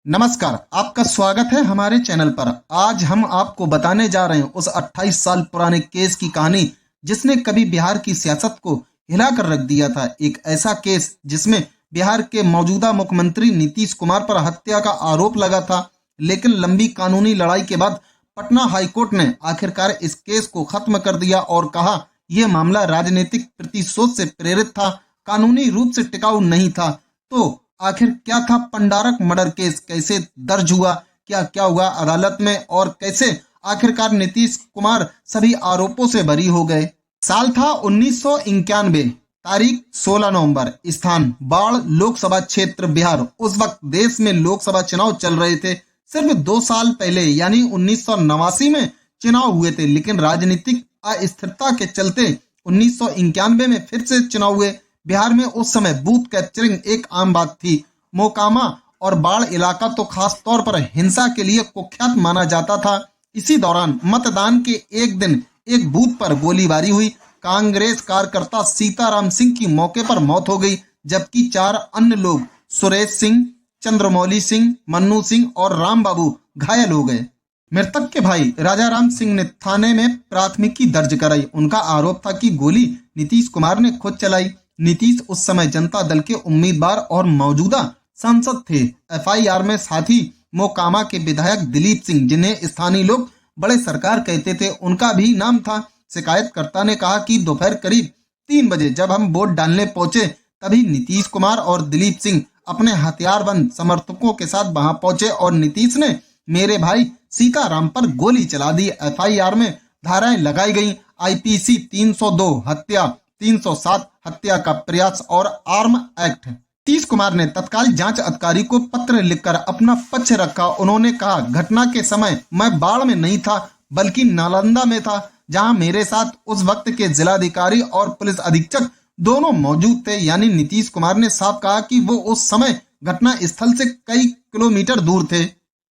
नमस्कार, आपका स्वागत है हमारे चैनल पर। आज हम आपको बताने जा रहे हैं उस 28 साल पुराने केस की कहानी जिसने कभी बिहार की सियासत को हिला कर रख दिया था। एक ऐसा केस जिसमें बिहार के मौजूदा मुख्यमंत्री नीतीश कुमार पर हत्या का आरोप लगा था, लेकिन लंबी कानूनी लड़ाई के बाद पटना हाईकोर्ट ने आखिरकार इस केस को खत्म कर दिया और कहा यह मामला राजनीतिक प्रतिशोध से प्रेरित था, कानूनी रूप से टिकाऊ नहीं था। तो आखिर क्या था पंडारक मर्डर केस, कैसे दर्ज हुआ, क्या क्या हुआ अदालत में और कैसे आखिरकार नीतीश कुमार सभी आरोपों से बरी हो गए। साल था 1991, तारीख 16 नवंबर, स्थान बाढ़ लोकसभा क्षेत्र बिहार। उस वक्त देश में लोकसभा चुनाव चल रहे थे। सिर्फ 2 साल पहले यानी 1989 में चुनाव हुए थे, लेकिन राजनीतिक अस्थिरता के चलते 1991 में फिर से चुनाव हुए। बिहार में उस समय बूथ कैप्चरिंग एक आम बात थी। मोकामा और बाढ़ इलाका तो खास तौर पर हिंसा के लिए कुख्यात माना जाता था। इसी दौरान मतदान के एक दिन एक बूथ पर गोलीबारी हुई। कांग्रेस कार्यकर्ता सीताराम सिंह की मौके पर मौत हो गई, जबकि 4 अन्य लोग सुरेश सिंह, चंद्रमौली सिंह, मन्नू सिंह और राम बाबू घायल हो गए। मृतक के भाई राजा राम सिंह ने थाने में प्राथमिकी दर्ज कराई। उनका आरोप था कि गोली नीतीश कुमार ने खुद चलाई। नीतीश उस समय जनता दल के उम्मीदवार और मौजूदा सांसद थे। एफआईआर में साथ ही मोकामा के विधायक दिलीप सिंह, जिन्हें स्थानीय लोग बड़े सरकार कहते थे, उनका भी नाम था। शिकायतकर्ता ने कहा कि दोपहर करीब 3 बजे जब हम वोट डालने पहुंचे, तभी नीतीश कुमार और दिलीप सिंह अपने हथियारबंद समर्थकों के साथ वहां पहुंचे और नीतीश ने मेरे भाई सीताराम पर गोली चला दी। एफआईआर में धाराएं लगाई गई। आईपीसी 302 हत्या, 307 हत्या का प्रयास और आर्म एक्ट। नीतीश कुमार ने तत्काल जांच अधिकारी को पत्र लिखकर अपना पक्ष रखा। उन्होंने कहा, घटना के समय मैं बाढ़ में नहीं था बल्कि नालंदा में था, जहां मेरे साथ उस वक्त के जिलाधिकारी और पुलिस अधीक्षक दोनों मौजूद थे। यानी नीतीश कुमार ने साफ कहा कि वो उस समय घटना स्थल से कई किलोमीटर दूर थे।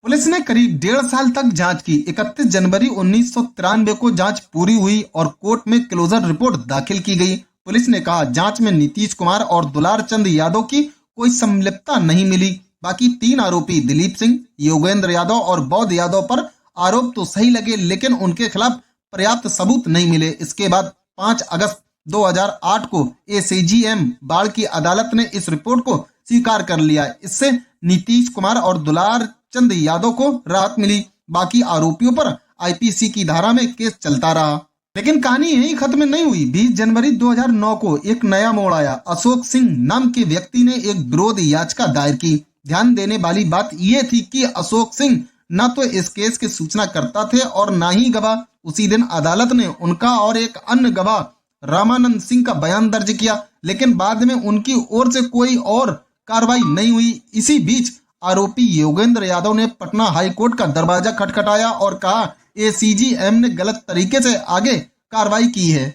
पुलिस ने करीब 1.5 साल तक जांच की। 31 जनवरी 1993 को जांच पूरी हुई और कोर्ट में क्लोजर रिपोर्ट दाखिल की गई। पुलिस ने कहा जांच में नीतीश कुमार और दुलार चंद यादव की कोई संलिप्तता नहीं मिली। बाकी 3 आरोपी दिलीप सिंह, योगेंद्र यादव और बौद्ध यादव पर आरोप तो सही लगे, लेकिन उनके खिलाफ पर्याप्त सबूत नहीं मिले। इसके बाद 5 अगस्त 2008 को एसीजीएम बाढ़ की अदालत ने इस रिपोर्ट को स्वीकार कर लिया। इससे नीतीश कुमार और दुलार चंद यादव को राहत मिली। बाकी आरोपियों पर आईपीसी की धारा में केस चलता रहा। लेकिन कहानी यही खत्म नहीं हुई। 20 जनवरी 2009 को एक नया मोड़ आया। अशोक सिंह नाम के व्यक्ति ने एक विरोध याचिका दायर की। ध्यान देने वाली बात यह थी कि अशोक सिंह न तो इस केस के सूचना करता थे और न ही गवाह। उसी दिन अदालत ने उनका और एक अन्य गवाह रामानंद सिंह का बयान दर्ज किया, लेकिन बाद में उनकी ओर से कोई और कार्रवाई नहीं हुई। इसी बीच आरोपी योगेंद्र यादव ने पटना हाईकोर्ट का दरवाजा खटखटाया और कहा एसीजीएम ने गलत तरीके से आगे कार्रवाई की है।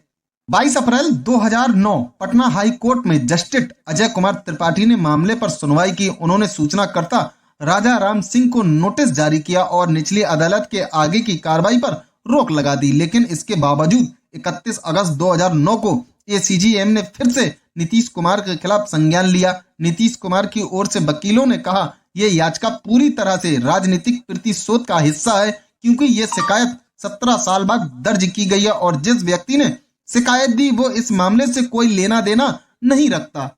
22 अप्रैल 2009 पटना हाई कोर्ट में जस्टिस अजय कुमार त्रिपाठी ने मामले पर सुनवाई की। उन्होंने सूचनाकर्ता राजा राम सिंह को नोटिस जारी किया और निचली अदालत के आगे की कार्रवाई पर रोक लगा दी। लेकिन इसके बावजूद 31 अगस्त 2009 को एसीजीएम ने फिर से नीतीश कुमार के खिलाफ संज्ञान लिया। नीतीश कुमार की ओर से वकीलों ने कहा यह याचिका पूरी तरह से राजनीतिक प्रतिशोध का हिस्सा है, क्योंकि यह शिकायत 17 साल बाद दर्ज की गई है और जिस व्यक्ति ने शिकायत दी वो इस मामले से कोई लेना देना नहीं रखता।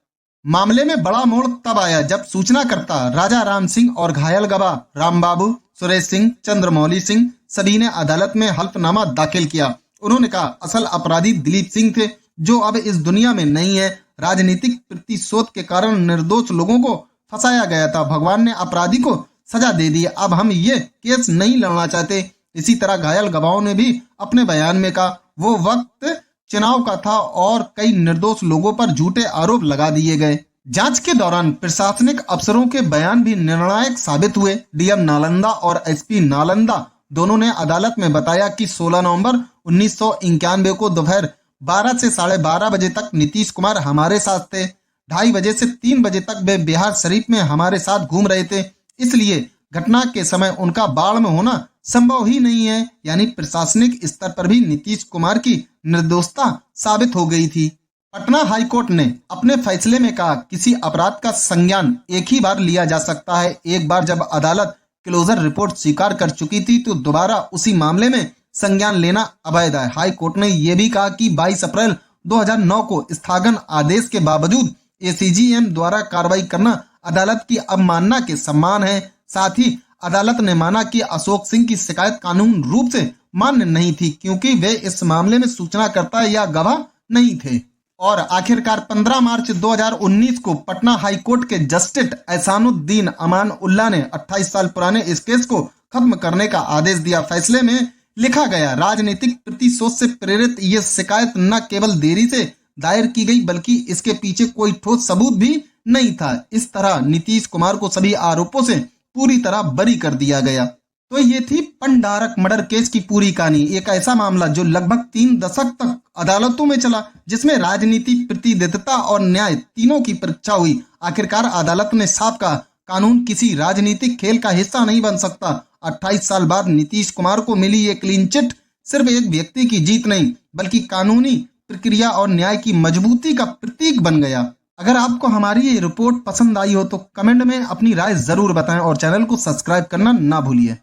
मामले में बड़ा मोड़ तब आया जब सूचनाकर्ता राजा राम सिंह और घायल गवाह राम बाबू, सुरेश सिंह, चंद्रमौली सिंह सभी ने अदालत में हल्फनामा दाखिल किया। उन्होंने कहा असल अपराधी दिलीप सिंह थे, जो अब इस दुनिया में नहीं है। राजनीतिक प्रतिशोध के कारण निर्दोष लोगों को फंसाया गया था। भगवान ने अपराधी को सजा दे दी। अब हम ये केस नहीं लड़ना चाहते। इसी तरह घायल गवाहों ने भी अपने बयान में कहा वो वक्त चुनाव का था और कई निर्दोष लोगों पर झूठे आरोप लगा दिए गए। जांच के दौरान प्रशासनिक अफसरों के बयान भी निर्णायक साबित हुए। डीएम नालंदा और एसपी नालंदा दोनों ने अदालत में बताया कि 16 नवंबर 1991 को दोपहर 12 से 12:30 बजे तक नीतीश कुमार हमारे साथ थे। 2:30 बजे से 3 बजे तक वे बिहार शरीफ में हमारे साथ घूम रहे थे, इसलिए घटना के समय उनका बाढ़ में होना संभव ही नहीं है। यानी प्रशासनिक स्तर पर भी नीतीश कुमार की निर्दोषता साबित हो गई थी। पटना हाईकोर्ट ने अपने फैसले में कहा, किसी अपराध का संज्ञान एक ही बार लिया जा सकता है। एक बार जब अदालत क्लोजर रिपोर्ट स्वीकार कर चुकी थी तो दोबारा उसी मामले में संज्ञान लेना अवैध है। हाई कोर्ट ने यह भी कहा कि 22 अप्रैल 2009 को स्थगन आदेश के बावजूद एसीजीएम द्वारा कार्रवाई करना अदालत की अवमानना के समान है। साथ ही अदालत ने माना कि अशोक सिंह की शिकायत कानून रूप से मान्य नहीं थी, क्योंकि वे इस मामले में सूचनाकर्ता या गवाह नहीं थे। और आखिरकार 15 मार्च 2019 को पटना हाईकोर्ट के जस्टिस एहसानुद्दीन अमान उल्ला ने 28 साल पुराने इस केस को खत्म करने का आदेश दिया। फैसले में लिखा गया, राजनीतिक प्रतिशोध से प्रेरित ये शिकायत न केवल देरी से दायर की गई बल्कि इसके पीछे कोई ठोस सबूत भी नहीं था। इस तरह नीतीश कुमार को सभी आरोपों से पूरी तरह बरी कर दिया गया। तो ये थी पंडारक मर्डर केस की पूरी कहानी। एक ऐसा मामला जो लगभग 3 दशक तक अदालतों में चला, जिसमें राजनीति, प्रतिद्वंद्विता और न्याय तीनों की परीक्षा हुई। आखिरकार अदालत ने साफ कहा, कानून किसी राजनीतिक खेल का हिस्सा नहीं बन सकता। 28 साल बाद नीतीश कुमार को मिली ये क्लीन चिट सिर्फ एक व्यक्ति की जीत नहीं बल्कि कानूनी प्रक्रिया और न्याय की मजबूती का प्रतीक बन गया। अगर आपको हमारी ये रिपोर्ट पसंद आई हो तो कमेंट में अपनी राय जरूर बताएं और चैनल को सब्सक्राइब करना ना भूलिए।